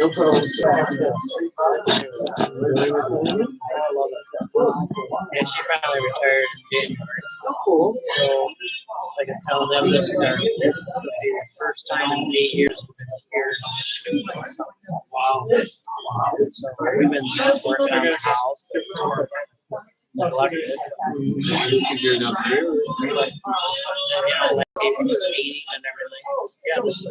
No problem. Yeah, she finally retired in January. Cool. So it's like I'm telling them this will be the first time in 8 years we've been here in Michigan. So, wow. So we've been working on the house. Neglected. Figure it out there. Yeah, like meeting and everything. Yeah, this is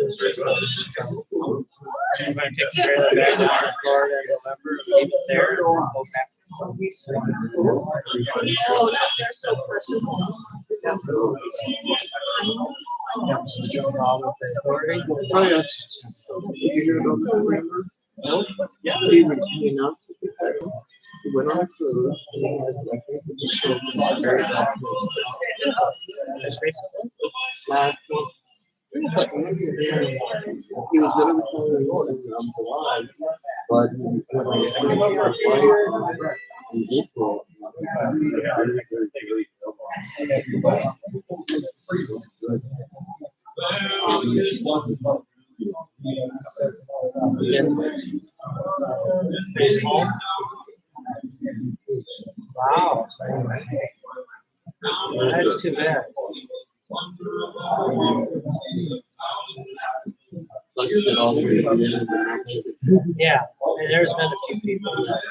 I'm going to take the trailer back down to Florida in November and leave it there and then go back. Oh, yes. Did you hear about that member? No? Yeah. He announced it. He went on a cruise. And he has, I think, the very Just recently? last week. He was going to retire in July, but when I went in April, His home? Wow. That's too bad. Yeah, and there's been a few people that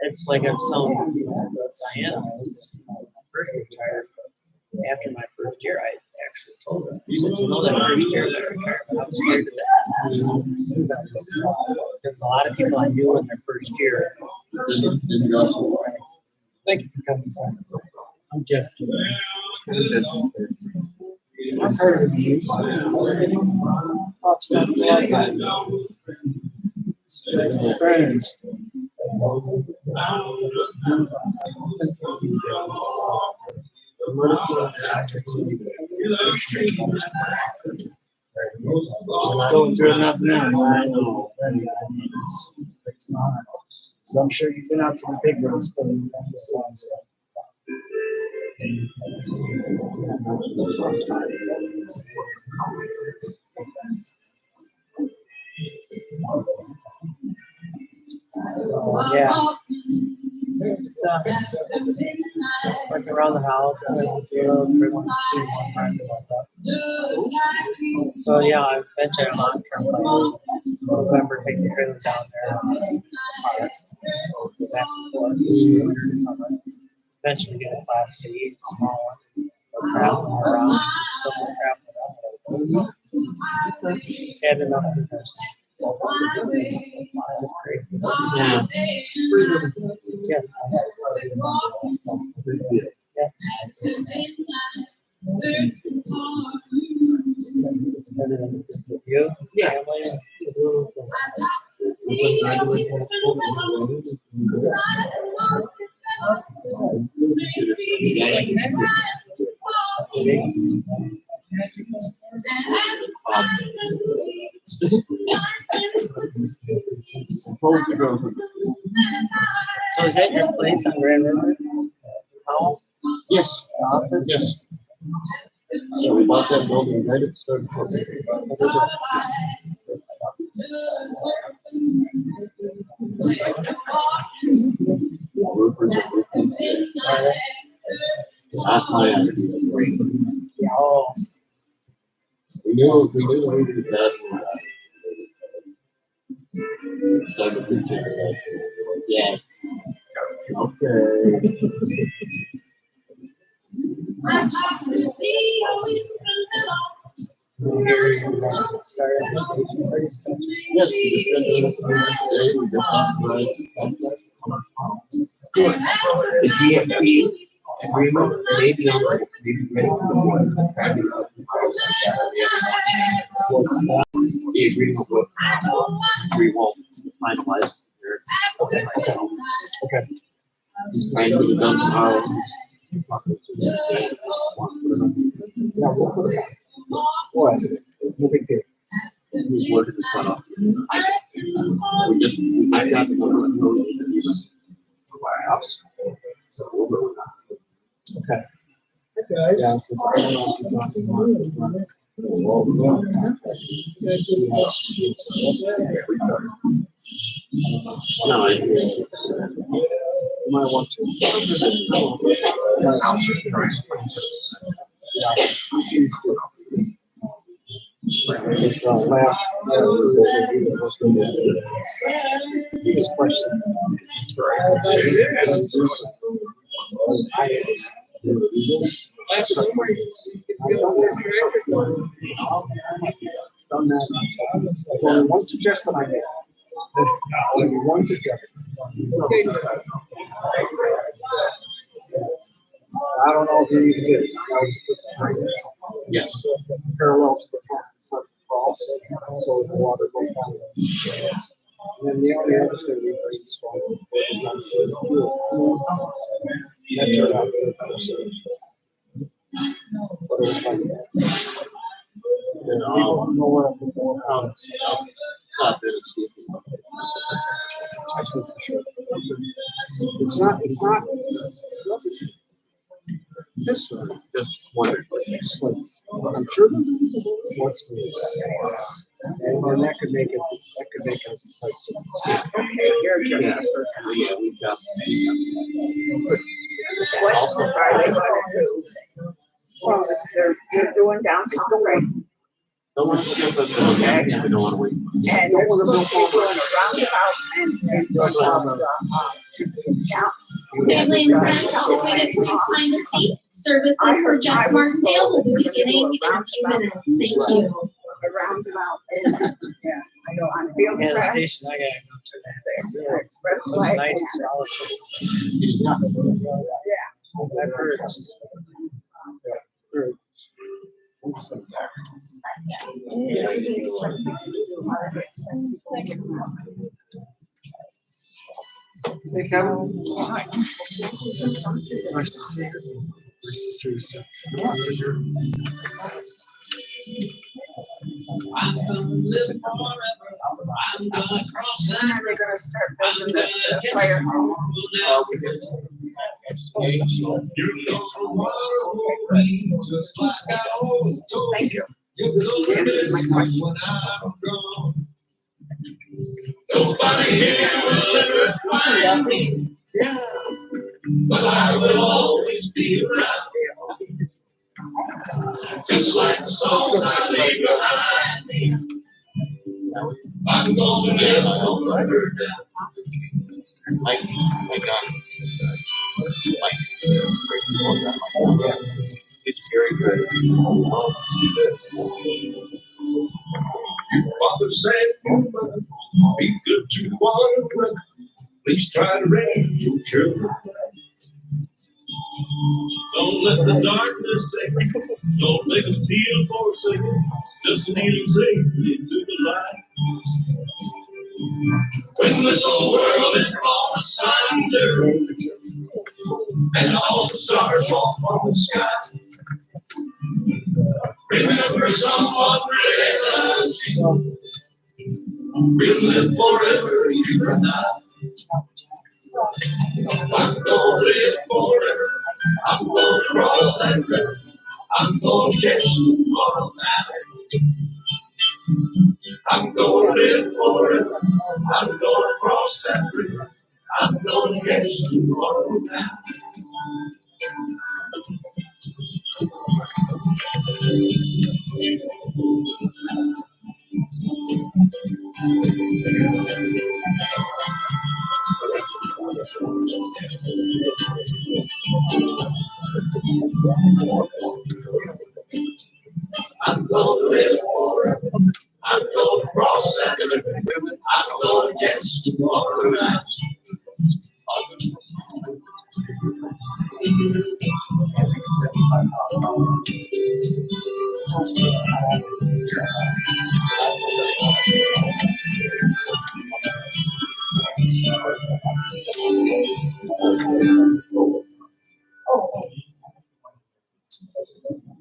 it's like I was telling Diana, I was first retired. After my first year, I actually told her, I said, you know, that first year of my retirement, I was scared to death. There's a lot of people I knew in their first year. Thank you for coming, son. I'm Jess. I've heard of you. Friends. Going through enough now. I know. So I'm sure you've been out to the big ones, but yeah. Working around the house, so yeah, I've been to a long term November, take the trailer down there. Eventually get a class C, small one. Traveling around, still traveling around. It's had enough of this. Yeah. Yes. Yeah. You? Yeah. So is that your place on Grand River? How? Yes. Office? Yes. Yeah, we bought that building right at the start of Oh. We knew we did that. Started preaching. Yeah. Okay. Yes, we just been doing it for today. We just authorized the GMP agreement may be on the ready for the board. The agreement with we won't finalize here. Okay. Trying to get it done tomorrow. What? No big deal. We worded the cut off. I got the number of those. So we'll go with that. Okay. Yeah, because I don't know if you're talking about No, I do. You might want to. It's last biggest question. Done that. There's only one suggestion I make. Only one suggestion. I don't know if you even did it. Yeah. Parallels to the front cross, so the water goes down. And then the only other thing we brainstormed was the dumpsters fuel. That turned out to be a dumpster. But it was like that. We don't know where to go. Not that it's I think for sure. It's not this one. Just wondered. I'm sure there's what's the and that could make it us a place to stay. Okay, you're just Yeah, we got what are they gonna do? Well, they're doing downtown, right? don't want to skip it, okay? We don't want to wait. And they're supposed to be doing a roundabout and Family and friends, if we could please find a seat. Services for Jess Martindale will be beginning in a few minutes. Thank you. a roundabout and, yeah, I know, on Field Yeah, the Crest, station I gotta go to that. the Those expressway, nights and, are always. yeah. I've heard. Hey, Kevin. Nice to see you. Nice to see you, sir. Yeah, for sure. I'm gonna live forever. I'm gonna cross When that are they gonna start building the fire hall? You know what just like I always told Thank you. You're gonna miss me when I'm gone. Nobody here will ever find me, but I will always be around. Just like the songs I leave behind me. I'm gonna live forever now. Mike, it's very good. Father said, be good to one another. Please try to raise your children. Don't let the darkness sink. Don't make them feel forsaken. Just lead them safely to the light. When this whole world is all asunder and all the stars fall from the sky, remember someone really loves you. We'll live forever, you and I. I'm gonna live forever. I'm gonna cross that river. I'm gonna get you all that. I'm gonna live forever. I'm gonna cross that river. I'm gonna get you all that. I'm gonna live forever. I'm gonna cross that river. I'm gonna get you all right.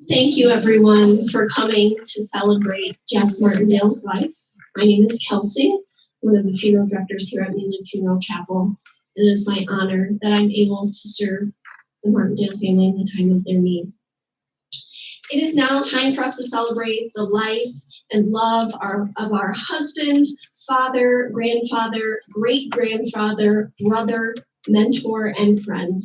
Thank you, everyone, for coming to celebrate Jess Martindale's life. My name is Kelsey, one of the funeral directors here at Mainland Funeral Chapel. It is my honor that I'm able to serve the Martindale family in the time of their need. It is now time for us to celebrate the life and love of our husband, father, grandfather, great-grandfather, brother, mentor, and friend.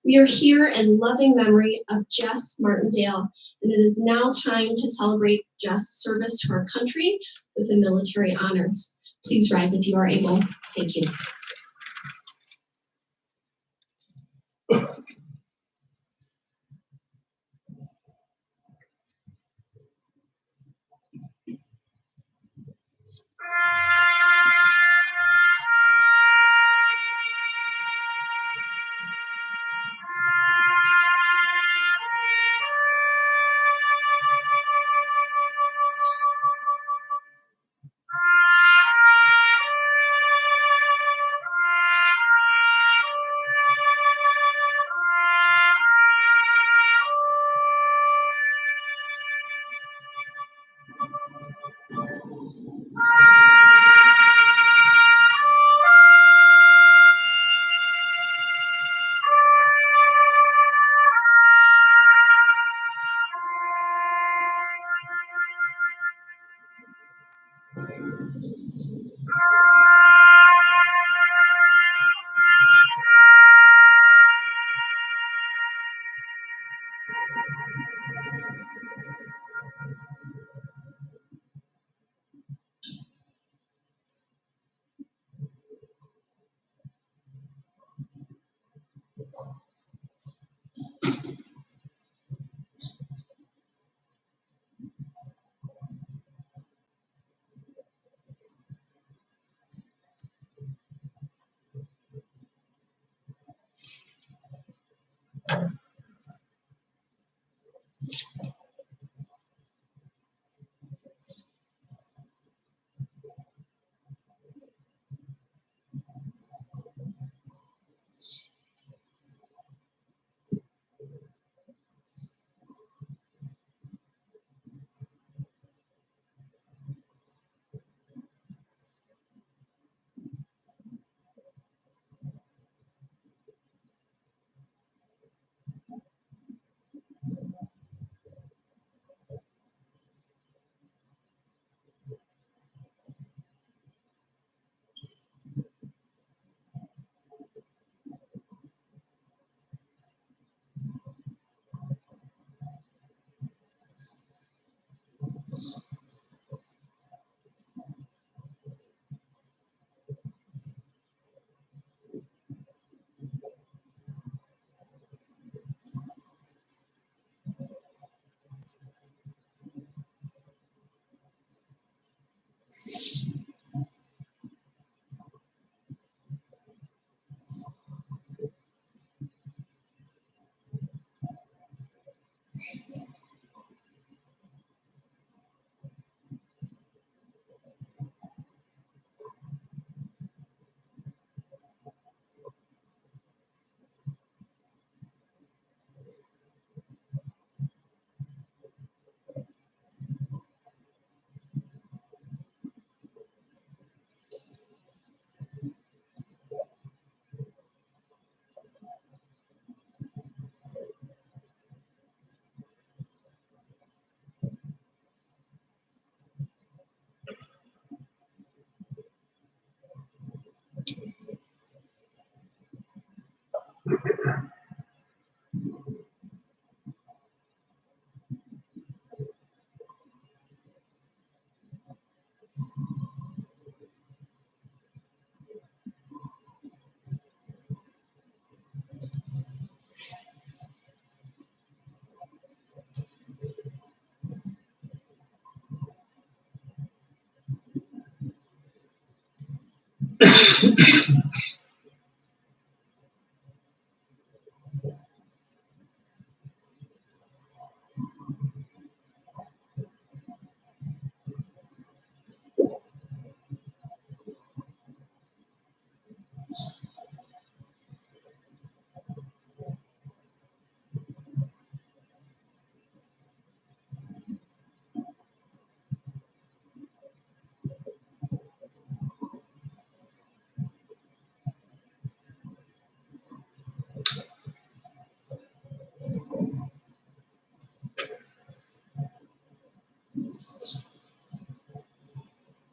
We are here in loving memory of Jess Martindale, and it is now time to celebrate Jess' service to our country with the military honors. Please rise if you are able. Thank you.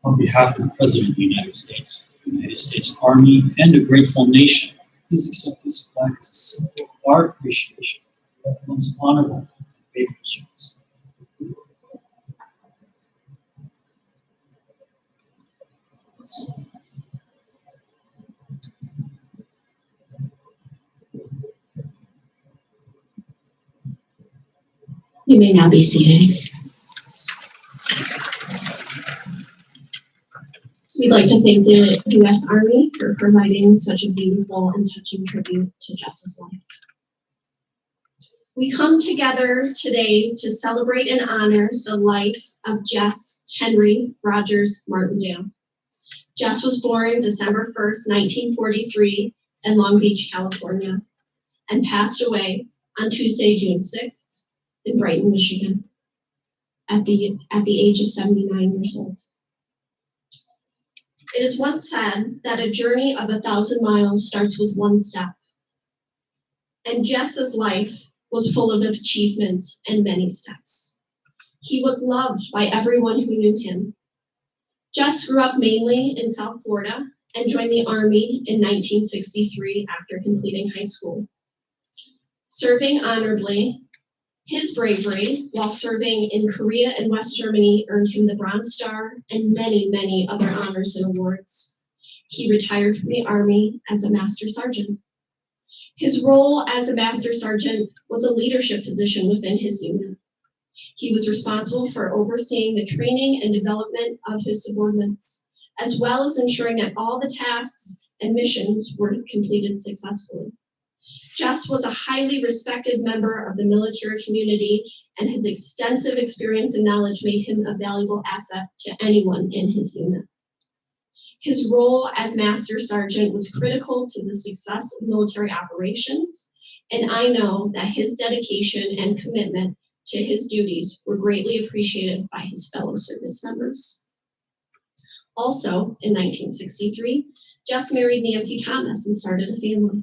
On behalf of the President of the United States Army, and a grateful nation, please accept this flag as a symbol of our appreciation of one's honorable and faithful service. You may now be seated. We'd like to thank the U.S. Army for providing such a beautiful and touching tribute to Jess's life. We come together today to celebrate and honor the life of Jess Henry Rogers Martindale. Jess was born December 1st, 1943 in Long Beach, California, and passed away on Tuesday, June 6th in Brighton, Michigan, at the age of 79 years old. It is once said that a journey of 1,000 miles starts with one step. And Jess's life was full of achievements and many steps. He was loved by everyone who knew him. Jess grew up mainly in South Florida and joined the Army in 1963 after completing high school. Serving honorably, his bravery while serving in Korea and West Germany earned him the Bronze Star and many, many other honors and awards. He retired from the Army as a Master Sergeant. His role as a Master Sergeant was a leadership position within his unit. He was responsible for overseeing the training and development of his subordinates, as well as ensuring that all the tasks and missions were completed successfully. Jess was a highly respected member of the military community, and his extensive experience and knowledge made him a valuable asset to anyone in his unit. His role as Master Sergeant was critical to the success of military operations, and I know that his dedication and commitment to his duties were greatly appreciated by his fellow service members. Also, in 1963, Jess married Nancy Thomas and started a family.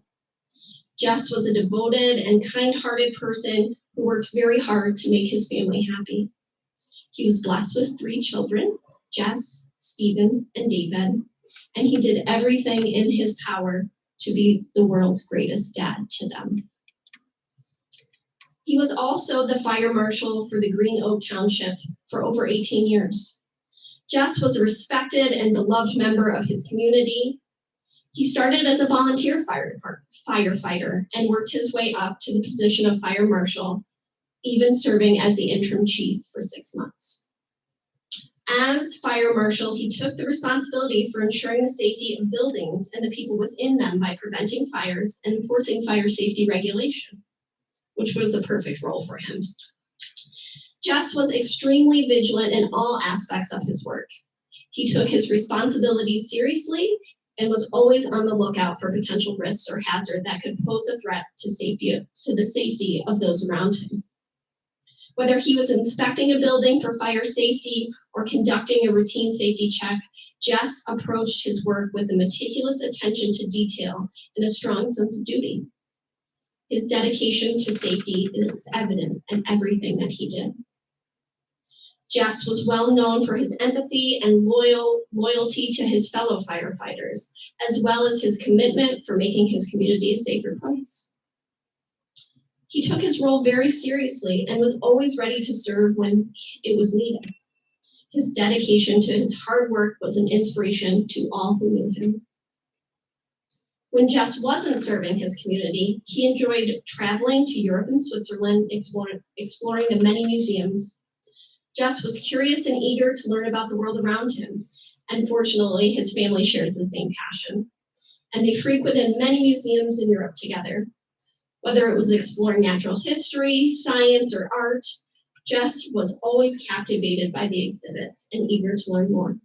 Jess was a devoted and kind-hearted person who worked very hard to make his family happy. He was blessed with 3 children, Jess, Stephen, and David, and he did everything in his power to be the world's greatest dad to them. He was also the fire marshal for the Green Oak Township for over 18 years. Jess was a respected and beloved member of his community. He started as a volunteer firefighter and worked his way up to the position of fire marshal, even serving as the interim chief for 6 months. As fire marshal, he took the responsibility for ensuring the safety of buildings and the people within them by preventing fires and enforcing fire safety regulation, which was a perfect role for him. Jess was extremely vigilant in all aspects of his work. He took his responsibilities seriously and was always on the lookout for potential risks or hazard that could pose a threat to the safety of those around him. Whether he was inspecting a building for fire safety or conducting a routine safety check, Jess approached his work with a meticulous attention to detail and a strong sense of duty. His dedication to safety is evident in everything that he did. Jess was well known for his empathy and loyalty to his fellow firefighters, as well as his commitment for making his community a safer place. He took his role very seriously and was always ready to serve when it was needed. His dedication to his hard work was an inspiration to all who knew him. When Jess wasn't serving his community, he enjoyed traveling to Europe and Switzerland, exploring the many museums. Jess was curious and eager to learn about the world around him, and fortunately, his family shares the same passion. And they frequented many museums in Europe together. Whether it was exploring natural history, science, or art, Jess was always captivated by the exhibits and eager to learn more.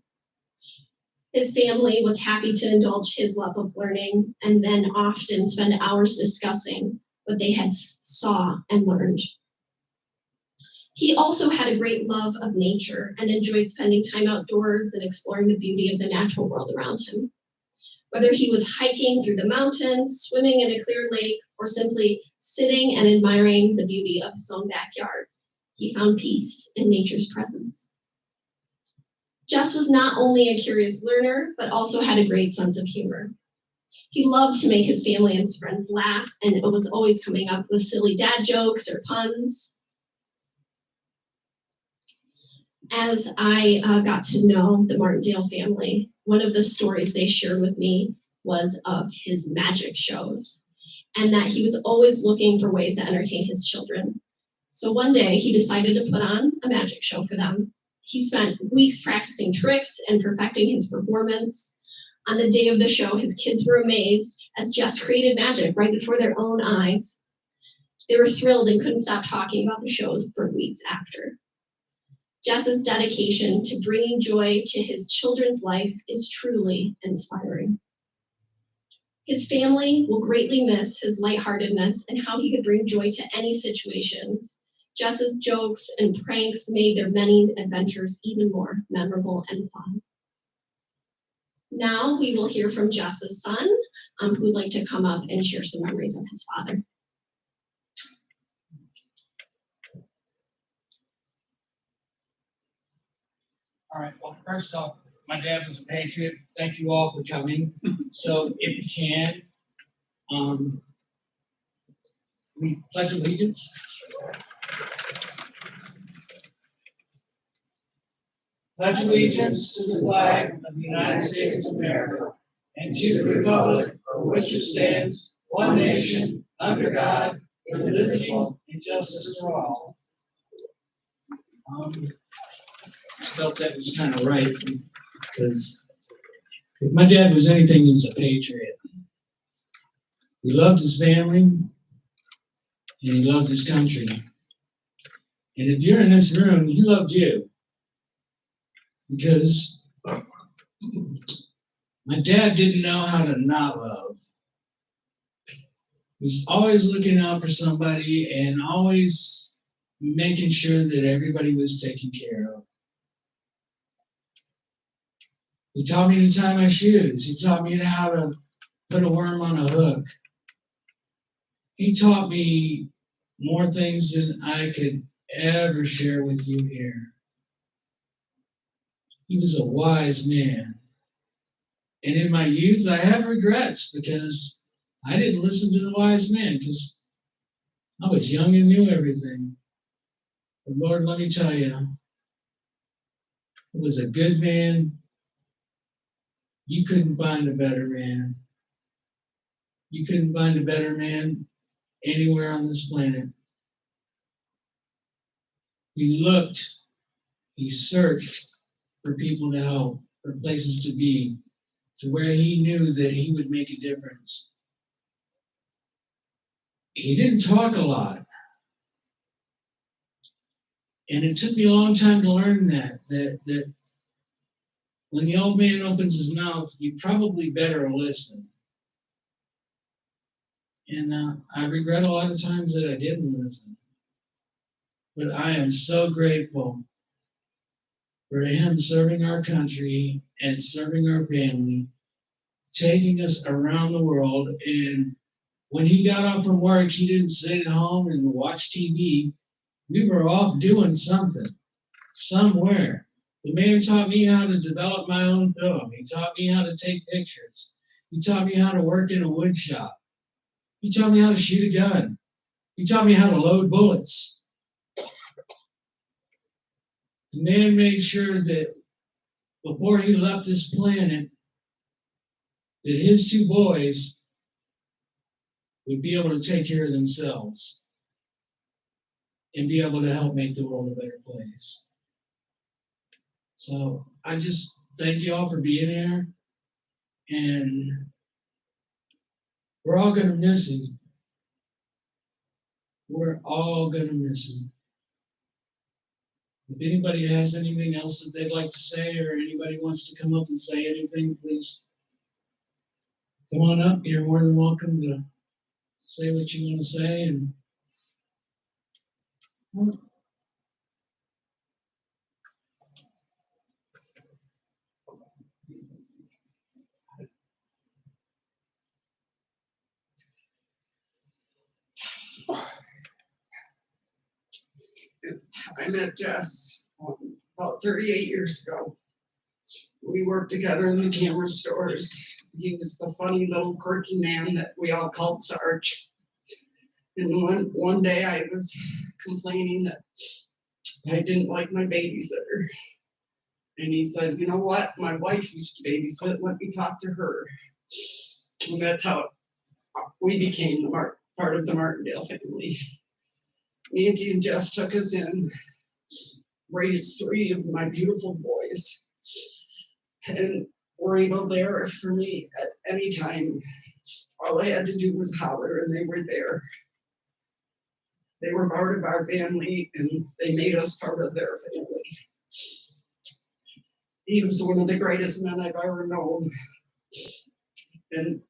His family was happy to indulge his love of learning and then often spend hours discussing what they had saw and learned. He also had a great love of nature and enjoyed spending time outdoors and exploring the beauty of the natural world around him. Whether he was hiking through the mountains, swimming in a clear lake, or simply sitting and admiring the beauty of his own backyard, he found peace in nature's presence. Jess was not only a curious learner, but also had a great sense of humor. He loved to make his family and his friends laugh, and it was always coming up with silly dad jokes or puns. As I got to know the Martindale family, one of the stories they shared with me was of his magic shows, and that he was always looking for ways to entertain his children. So one day he decided to put on a magic show for them. He spent weeks practicing tricks and perfecting his performance. On the day of the show, his kids were amazed as Jess created magic right before their own eyes. They were thrilled and couldn't stop talking about the shows for weeks after. Jess's dedication to bringing joy to his children's life is truly inspiring. His family will greatly miss his lightheartedness and how he could bring joy to any situations. Jess's jokes and pranks made their many adventures even more memorable and fun. Now we will hear from Jess's son, who would like to come up and share some memories of his father. All right, well, first off, my dad was a patriot. Thank you all for coming. So if you can, we pledge allegiance. Pledge allegiance to the flag of the United States of America and to the republic for which it stands, one nation, under God, indivisible, and justice for all. Felt that was kind of right, because if my dad was anything, he was a patriot. He loved his family, and he loved his country. And if you're in this room, he loved you. Because my dad didn't know how to not love. He was always looking out for somebody and always making sure that everybody was taken care of. He taught me to tie my shoes. He taught me how to put a worm on a hook. He taught me more things than I could ever share with you here. He was a wise man. And in my youth, I have regrets because I didn't listen to the wise man because I was young and knew everything. But Lord, let me tell you, it was a good man. You couldn't find a better man. You couldn't find a better man anywhere on this planet. He looked, he searched for people to help, for places to be, to where he knew that he would make a difference. He didn't talk a lot. And it took me a long time to learn that when the old man opens his mouth, you probably better listen. And I regret a lot of times that I didn't listen. But I am so grateful for him serving our country and serving our family, taking us around the world. And when he got off from work, he didn't sit at home and watch TV. We were off doing something, somewhere. The man taught me how to develop my own film. He taught me how to take pictures. He taught me how to work in a wood shop. He taught me how to shoot a gun. He taught me how to load bullets. The man made sure that before he left this planet, that his two boys would be able to take care of themselves and be able to help make the world a better place. So I just thank you all for being here, and we're all going to miss him. We're all going to miss him. If anybody has anything else that they'd like to say, or anybody wants to come up and say anything, please come on up. You're more than welcome to say what you want to say. And I met Jess about 38 years ago. We worked together in the camera stores. He was the funny little quirky man that we all called Sarge. And one day I was complaining that I didn't like my babysitter. And he said, you know what? My wife used to babysit. Let me talk to her. And that's how we became the part of the Martindale family. Nancy and Jess took us in, raised 3 of my beautiful boys, and were able there for me at any time. All I had to do was holler, and they were there. They were part of our family, and they made us part of their family. He was one of the greatest men I've ever known, and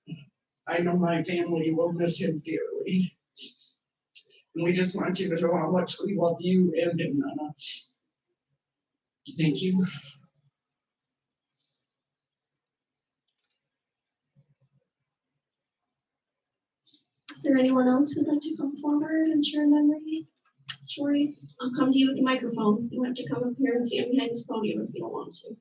I know my family will miss him dearly. And we just want you to know how much we love you and him, Nana. Thank you. Is there anyone else who'd like to come forward and share a memory story? I'll come to you with the microphone. You have to come up here and stand behind this podium if you don't want to.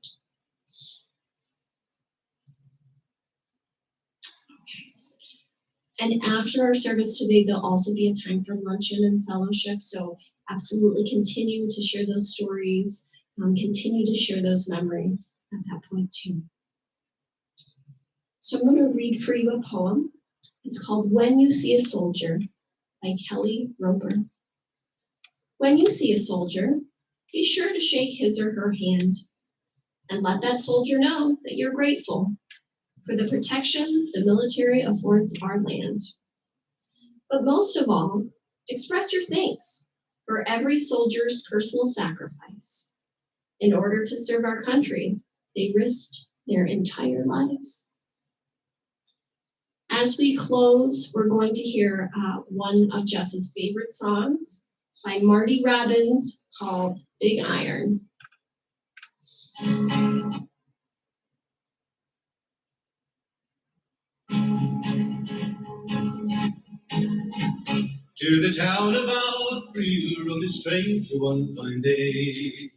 And after our service today, there'll also be a time for luncheon and fellowship. So absolutely continue to share those stories, continue to share those memories at that point too. So I'm going to read for you a poem. It's called When You See a Soldier by Kelly Roper. When you see a soldier, be sure to shake his or her hand and let that soldier know that you're grateful for the protection the military affords our land. But most of all, express your thanks for every soldier's personal sacrifice. In order to serve our country, they risked their entire lives. As we close, we're going to hear one of Jess's favorite songs by Marty Robbins called Big Iron. To the town of Alfree rode a stranger one fine day.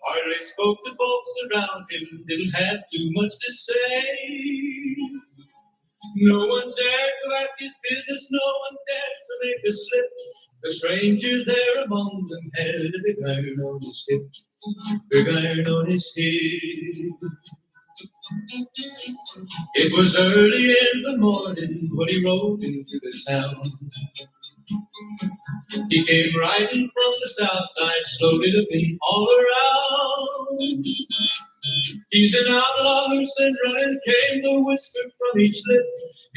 Hardly spoke to folks around him, didn't have too much to say. No one dared to ask his business, no one dared to make a slip. The stranger there among them had a big iron on his hip, big iron on his hip. It was early in the morning when he rode into the town. He came riding from the south side, slowly looking all around. He's an outlaw loose and running, came the whisper from each lip,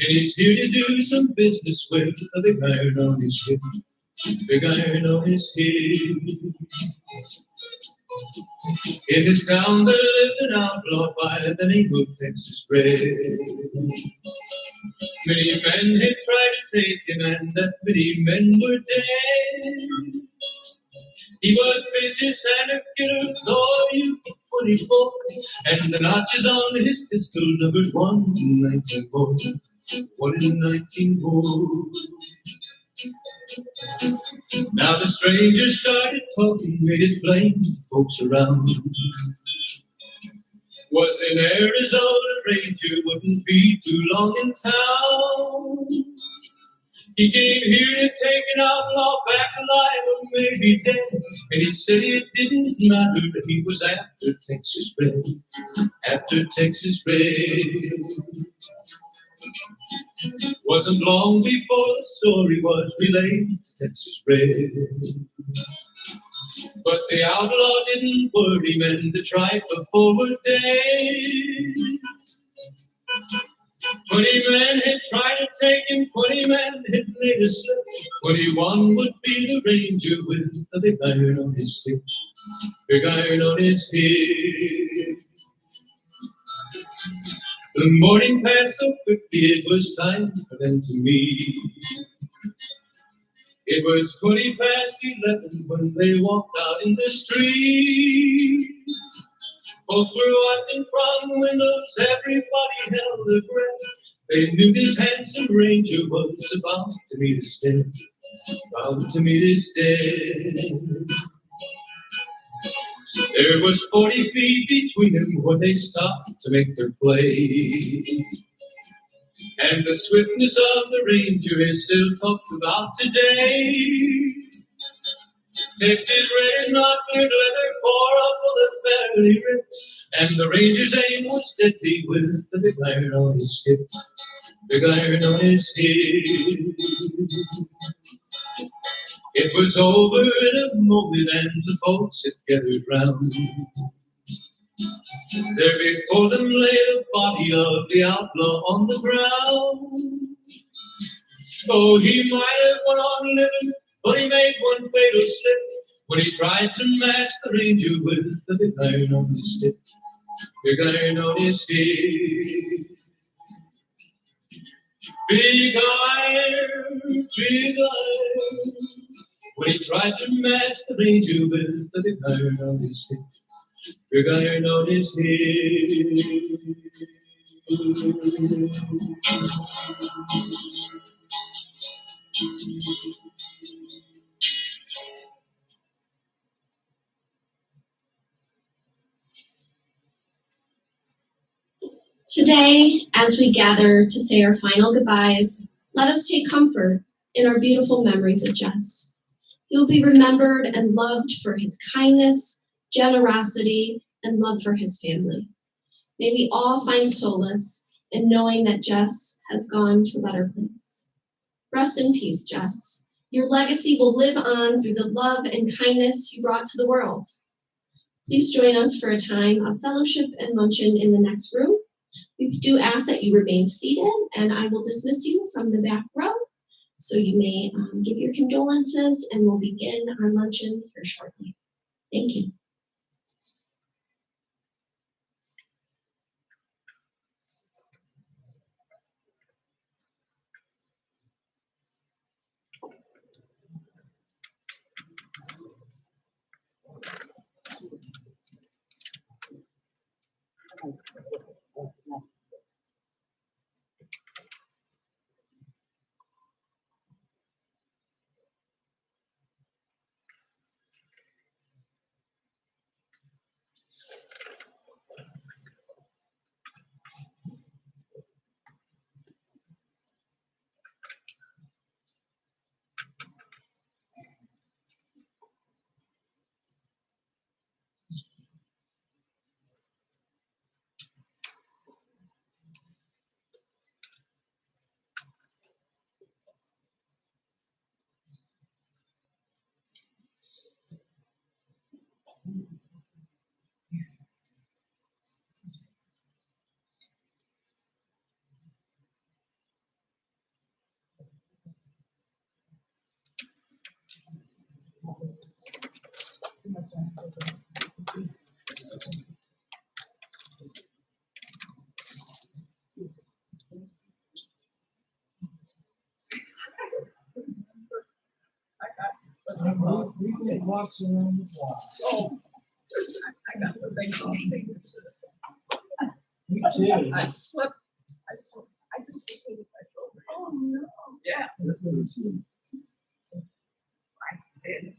and he's here to do some business with a big iron on his hip, big iron on his hip. In this town there lived an outlaw by the name of Texas Red. Many men had tried to take him, and that many men were dead. He was vicious and a killer, though you 24, and the notches on his pistol numbered 1 in 1904, 1 in 1904. Now the stranger started talking, made it plain to folks around. Was in Arizona Ranger, wouldn't be too long in town. He came here to take an outlaw back alive or maybe dead. And he said it didn't matter, that he was after Texas Red, after Texas Red. Wasn't long before the story was relayed to Texas Red. But the outlaw didn't worry, men to try for forward day. 20 men had tried to take him, 20 men had made a slip. 21 would be the ranger with a big iron on his stick, big iron on his head. The morning passed so quickly, it was time for them to meet. It was 20 past 11 when they walked out in the street. Folks were watching from windows, everybody held their breath. They knew this handsome ranger was about to meet his death, about to meet his death. There was 40 feet between them when they stopped to make their play. And the swiftness of the Ranger is still talked about today. Texas red, not clear leather, for a bullet fairly ripped. And the Ranger's aim was deadly with the big iron on his hip. Big iron on his hip. It was over in a moment and the folks had gathered round. There before them lay the body of the outlaw on the ground. Oh, he might have went on living, but he made one fatal slip when he tried to match the Ranger with the big iron on his hip. Big iron on his hip. Big iron, big iron. When he tried to match the Ranger with the big iron on his hip. Big iron on his hip. Today, as we gather to say our final goodbyes, let us take comfort in our beautiful memories of Jess. He will be remembered and loved for his kindness, generosity, and love for his family. May we all find solace in knowing that Jess has gone to a better place. Rest in peace, Jess. Your legacy will live on through the love and kindness you brought to the world. Please join us for a time of fellowship and luncheon in the next room. We do ask that you remain seated, and I will dismiss you from the back row. So you may give your condolences, and we'll begin our luncheon here shortly. Thank you. Walks around the block. Oh, I got what they call senior citizens. Me too. I slipped, I just received my shoulder. Oh, no. Yeah. I did.